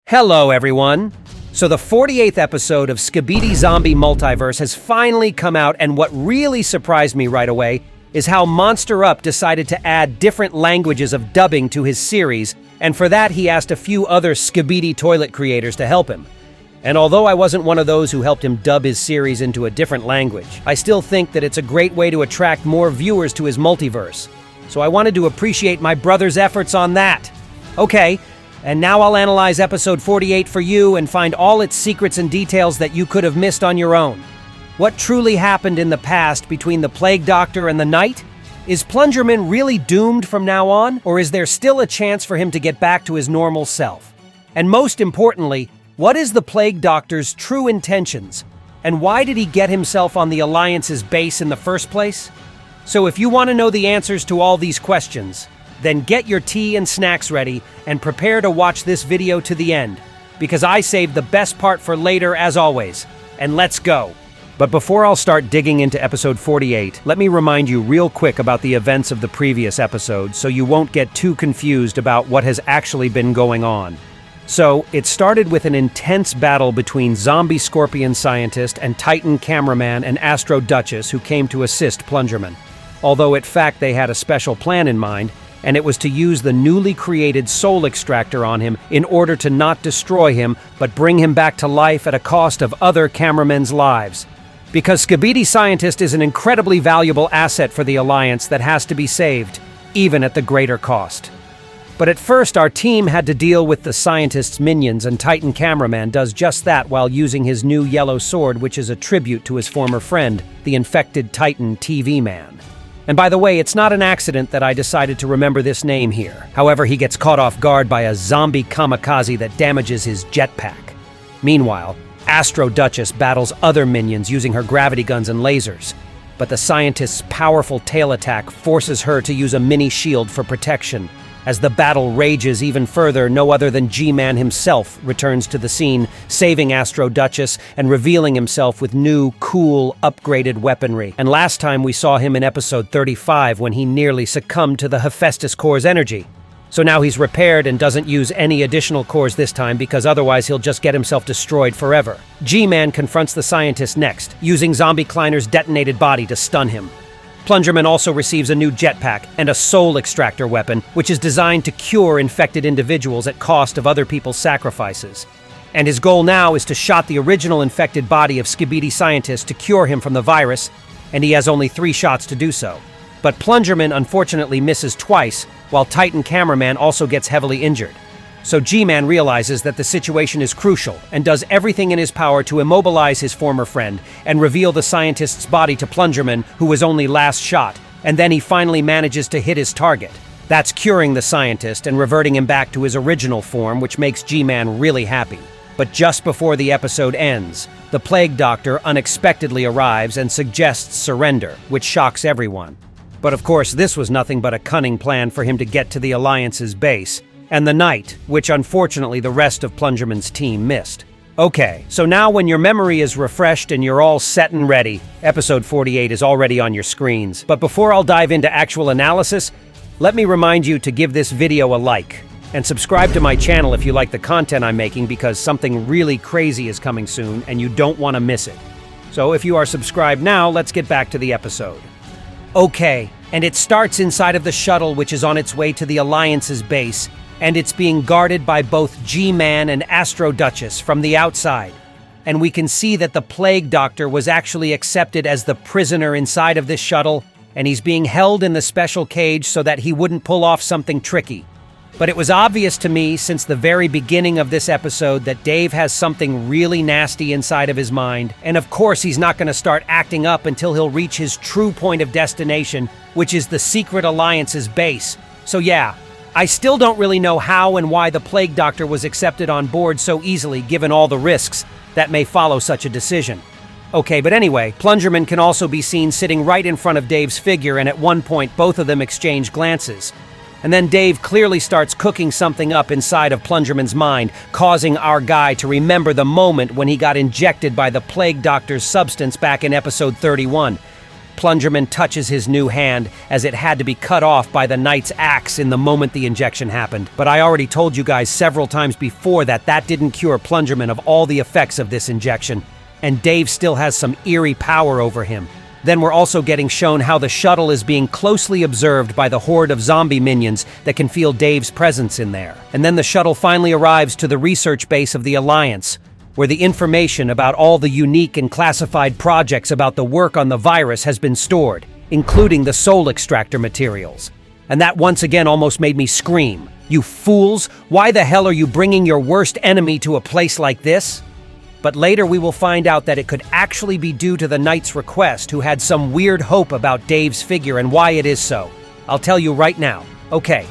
Hello, everyone! So the 48th episode of Skibidi Zombie Multiverse has finally come out, and what really surprised me right away is how Monster Up decided to add different languages of dubbing to his series, and for that he asked a few other Skibidi toilet creators to help him. And although I wasn't one of those who helped him dub his series into a different language, I still think that it's a great way to attract more viewers to his multiverse. So I wanted to appreciate my brother's efforts on that. Okay. And now I'll analyze episode 48 for you and find all its secrets and details that you could have missed on your own. What truly happened in the past between the Plague Doctor and the Knight? Is Plungerman really doomed from now on, or is there still a chance for him to get back to his normal self? And most importantly, what is the Plague Doctor's true intentions? And why did he get himself on the Alliance's base in the first place? So if you want to know the answers to all these questions, then get your tea and snacks ready and prepare to watch this video to the end, because I saved the best part for later as always. And let's go! But before I'll start digging into episode 48, let me remind you real quick about the events of the previous episode so you won't get too confused about what has actually been going on. So, it started with an intense battle between zombie scorpion scientist and Titan cameraman and Astro Duchess who came to assist Plungerman. Although in fact they had a special plan in mind, and it was to use the newly created soul extractor on him in order to not destroy him, but bring him back to life at a cost of other cameramen's lives. Because Skibidi Scientist is an incredibly valuable asset for the Alliance that has to be saved, even at the greater cost. But at first, our team had to deal with the Scientist's minions, and Titan Cameraman does just that while using his new yellow sword, which is a tribute to his former friend, the infected Titan TV Man. And by the way, it's not an accident that I decided to remember this name here. However, he gets caught off guard by a zombie kamikaze that damages his jetpack. Meanwhile, Astro Duchess battles other minions using her gravity guns and lasers. But the scientist's powerful tail attack forces her to use a mini shield for protection. As the battle rages even further, no other than G-Man himself returns to the scene, saving Astro Duchess and revealing himself with new, cool, upgraded weaponry. And last time we saw him in episode 35 when he nearly succumbed to the Hephaestus core's energy. So now he's repaired and doesn't use any additional cores this time because otherwise he'll just get himself destroyed forever. G-Man confronts the scientist next, using Zombie Kleiner's detonated body to stun him. Plungerman also receives a new jetpack and a soul extractor weapon, which is designed to cure infected individuals at cost of other people's sacrifices. And his goal now is to shot the original infected body of Skibidi Scientist to cure him from the virus, and he has only 3 shots to do so. But Plungerman unfortunately misses twice, while Titan Cameraman also gets heavily injured. So G-Man realizes that the situation is crucial and does everything in his power to immobilize his former friend and reveal the scientist's body to Plungerman, who was only last shot, and then he finally manages to hit his target. That's curing the scientist and reverting him back to his original form, which makes G-Man really happy. But just before the episode ends, the Plague Doctor unexpectedly arrives and suggests surrender, which shocks everyone. But of course, this was nothing but a cunning plan for him to get to the Alliance's base, and the Knight, which unfortunately the rest of Plungerman's team missed. Okay, so now when your memory is refreshed and you're all set and ready, episode 48 is already on your screens. But before I'll dive into actual analysis, let me remind you to give this video a like, and subscribe to my channel if you like the content I'm making, because something really crazy is coming soon and you don't want to miss it. So if you are subscribed now, let's get back to the episode. Okay, and it starts inside of the shuttle, which is on its way to the Alliance's base, and it's being guarded by both G-Man and Astro Duchess from the outside. And we can see that the Plague Doctor was actually accepted as the prisoner inside of this shuttle, and he's being held in the special cage so that he wouldn't pull off something tricky. But it was obvious to me since the very beginning of this episode that Dave has something really nasty inside of his mind, and of course he's not going to start acting up until he'll reach his true point of destination, which is the Secret Alliance's base. So yeah, I still don't really know how and why the Plague Doctor was accepted on board so easily given all the risks that may follow such a decision. Okay, but anyway, Plungerman can also be seen sitting right in front of Dave's figure, and at one point both of them exchange glances. And then Dave clearly starts cooking something up inside of Plungerman's mind, causing our guy to remember the moment when he got injected by the Plague Doctor's substance back in episode 31. Plungerman touches his new hand, as it had to be cut off by the Knight's axe in the moment the injection happened. But I already told you guys several times before that that didn't cure Plungerman of all the effects of this injection, and Dave still has some eerie power over him. Then we're also getting shown how the shuttle is being closely observed by the horde of zombie minions that can feel Dave's presence in there. And then the shuttle finally arrives to the research base of the Alliance, where the information about all the unique and classified projects about the work on the virus has been stored, including the soul extractor materials. And that once again almost made me scream. You fools! Why the hell are you bringing your worst enemy to a place like this? But later we will find out that it could actually be due to the Knight's request, who had some weird hope about Dave's figure and why it is so. I'll tell you right now. Okay.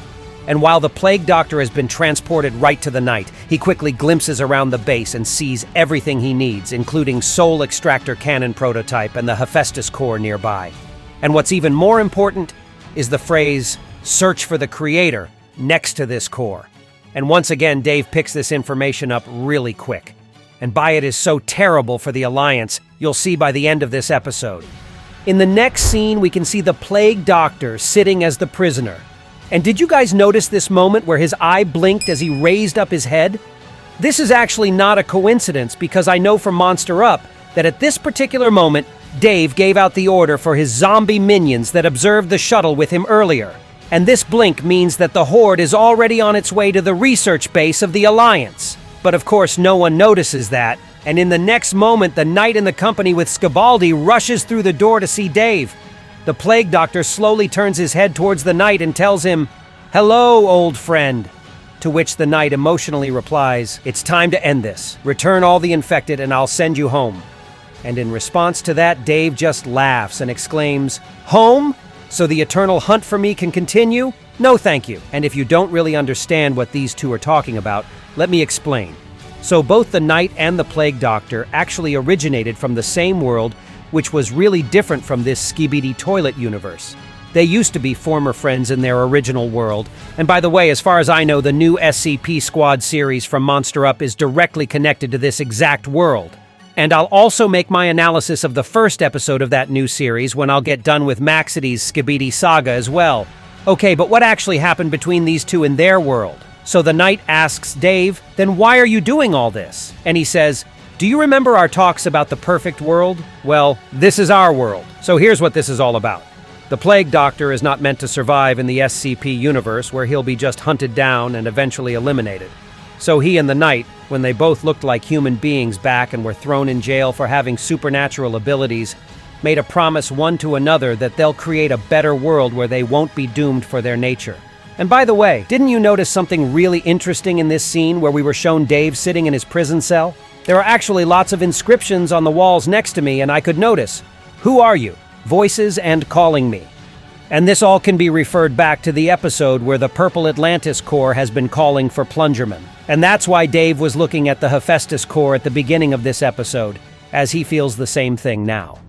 And while the Plague Doctor has been transported right to the Knight, he quickly glimpses around the base and sees everything he needs, including Soul Extractor Cannon prototype and the Hephaestus core nearby. And what's even more important is the phrase, "Search for the Creator," next to this core. And once again, Dave picks this information up really quick. And by it is so terrible for the Alliance, you'll see by the end of this episode. In the next scene, we can see the Plague Doctor sitting as the prisoner. And did you guys notice this moment where his eye blinked as he raised up his head? This is actually not a coincidence, because I know from Monster Up that at this particular moment, Dave gave out the order for his zombie minions that observed the shuttle with him earlier. And this blink means that the Horde is already on its way to the research base of the Alliance. But of course, no one notices that, and in the next moment, the Knight in the company with Skibidi rushes through the door to see Dave. The Plague Doctor slowly turns his head towards the Knight and tells him, "Hello, old friend." To which the Knight emotionally replies, "It's time to end this. Return all the infected and I'll send you home." And in response to that, Dave just laughs and exclaims, "Home? So the eternal hunt for me can continue? No thank you." And if you don't really understand what these two are talking about, let me explain. So both the Knight and the Plague Doctor actually originated from the same world, which was really different from this Skibidi toilet universe. They used to be former friends in their original world. And by the way, as far as I know, the new SCP Squad series from Monster Up is directly connected to this exact world. And I'll also make my analysis of the first episode of that new series when I'll get done with Maxidy's Skibidi saga as well. Okay, but what actually happened between these two in their world? So the Knight asks Dave, "Then why are you doing all this?" And he says, "Do you remember our talks about the perfect world? Well, this is our world. So here's what this is all about. The Plague Doctor is not meant to survive in the SCP universe, where he'll be just hunted down and eventually eliminated. So he and the Knight, when they both looked like human beings back and were thrown in jail for having supernatural abilities, made a promise one to another that they'll create a better world where they won't be doomed for their nature. And by the way, didn't you notice something really interesting in this scene where we were shown Dave sitting in his prison cell? There are actually lots of inscriptions on the walls next to me, and I could notice, "Who are you?" Voices and calling me. And this all can be referred back to the episode where the Purple Atlantis Core has been calling for Plungerman. And that's why Dave was looking at the Hephaestus Core at the beginning of this episode, as he feels the same thing now.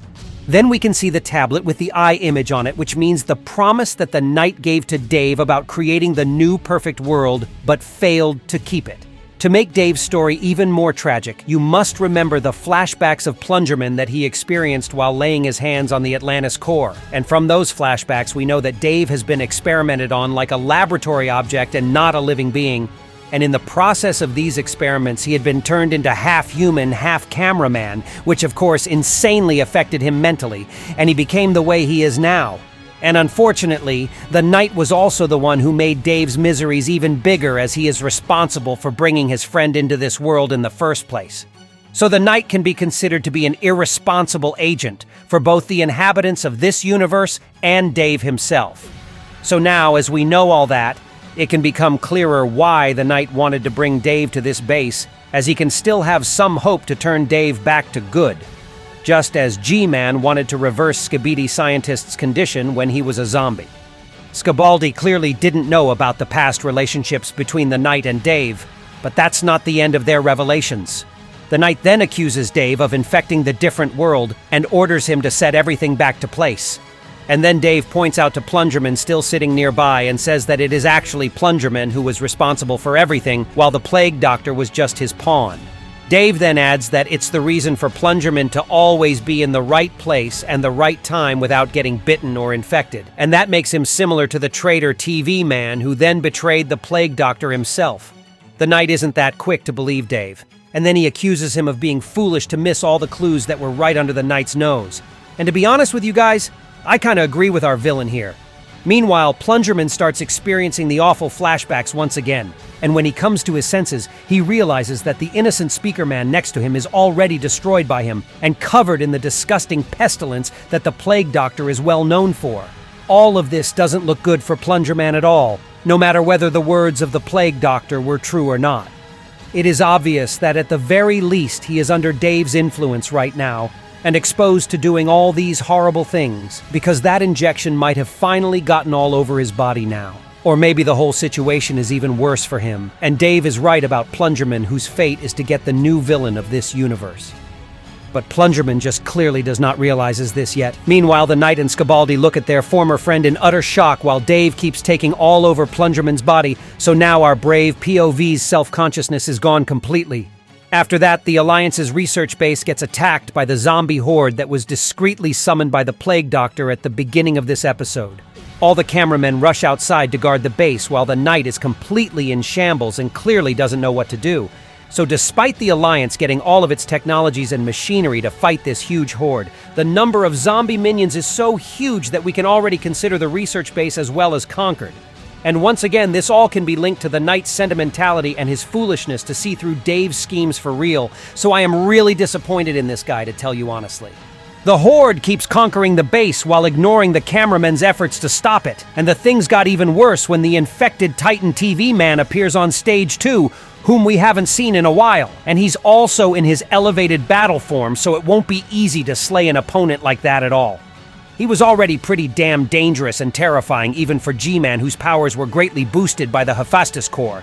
Then we can see the tablet with the eye image on it, which means the promise that the Knight gave to Dave about creating the new perfect world, but failed to keep it. To make Dave's story even more tragic, you must remember the flashbacks of Plungerman that he experienced while laying his hands on the Atlantis core. And from those flashbacks, we know that Dave has been experimented on like a laboratory object and not a living being. And in the process of these experiments, he had been turned into half-human, half-cameraman, which of course insanely affected him mentally, and he became the way he is now. And unfortunately, the Knight was also the one who made Dave's miseries even bigger, as he is responsible for bringing his friend into this world in the first place. So the Knight can be considered to be an irresponsible agent for both the inhabitants of this universe and Dave himself. So now, as we know all that, it can become clearer why the Knight wanted to bring Dave to this base, as he can still have some hope to turn Dave back to good. Just as G-Man wanted to reverse Skibidi scientist's condition when he was a zombie. Skibidi clearly didn't know about the past relationships between the Knight and Dave, but that's not the end of their revelations. The Knight then accuses Dave of infecting the different world and orders him to set everything back to place. And then Dave points out to Plungerman still sitting nearby and says that it is actually Plungerman who was responsible for everything, while the Plague Doctor was just his pawn. Dave then adds that it's the reason for Plungerman to always be in the right place and the right time without getting bitten or infected. And that makes him similar to the traitor TV man who then betrayed the plague doctor himself. The Knight isn't that quick to believe Dave, and then he accuses him of being foolish to miss all the clues that were right under the Knight's nose. And to be honest with you guys, I kinda agree with our villain here. Meanwhile, Plungerman starts experiencing the awful flashbacks once again, and when he comes to his senses, he realizes that the innocent speaker man next to him is already destroyed by him and covered in the disgusting pestilence that the plague doctor is well known for. All of this doesn't look good for Plungerman at all, no matter whether the words of the plague doctor were true or not. It is obvious that at the very least he is under Dave's influence right now, and exposed to doing all these horrible things, because that injection might have finally gotten all over his body now. Or maybe the whole situation is even worse for him, and Dave is right about Plungerman, whose fate is to get the new villain of this universe. But Plungerman just clearly does not realize this yet. Meanwhile, the Knight and Skibidi look at their former friend in utter shock while Dave keeps taking all over Plungerman's body, so now our brave POV's self-consciousness is gone completely. After that, the Alliance's research base gets attacked by the zombie horde that was discreetly summoned by the Plague Doctor at the beginning of this episode. All the cameramen rush outside to guard the base while the Knight is completely in shambles and clearly doesn't know what to do. So despite the Alliance getting all of its technologies and machinery to fight this huge horde, the number of zombie minions is so huge that we can already consider the research base as well as conquered. And once again, this all can be linked to the Knight's sentimentality and his foolishness to see through Dave's schemes for real, so I am really disappointed in this guy, to tell you honestly. The Horde keeps conquering the base while ignoring the cameramen's efforts to stop it, and the things got even worse when the infected Titan TV man appears on stage 2, whom we haven't seen in a while, and he's also in his elevated battle form, so it won't be easy to slay an opponent like that at all. He was already pretty damn dangerous and terrifying even for G-Man, whose powers were greatly boosted by the Hephaestus core.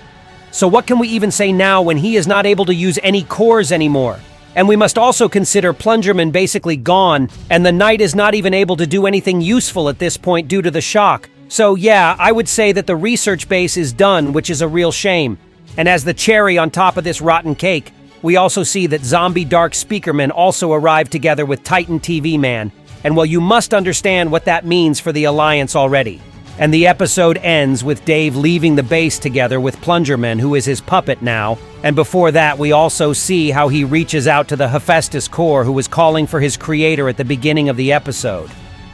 So what can we even say now when he is not able to use any cores anymore? And we must also consider Plungerman basically gone, and the Knight is not even able to do anything useful at this point due to the shock. So yeah, I would say that the research base is done, which is a real shame. And as the cherry on top of this rotten cake, we also see that Zombie Dark Speakerman also arrived together with Titan TV Man. And well, you must understand what that means for the Alliance already. And the episode ends with Dave leaving the base together with Plungerman, who is his puppet now. And before that, we also see how he reaches out to the Hephaestus core, who was calling for his creator at the beginning of the episode.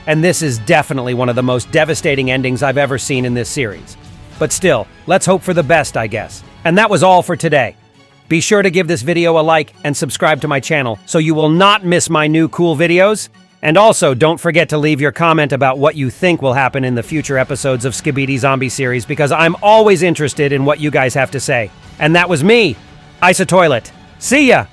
And this is definitely one of the most devastating endings I've ever seen in this series. But still, let's hope for the best, I guess. And that was all for today. Be sure to give this video a like and subscribe to my channel so you will not miss my new cool videos. And also, don't forget to leave your comment about what you think will happen in the future episodes of Skibidi Zombie series, because I'm always interested in what you guys have to say. And that was me, Isotoilet. See ya!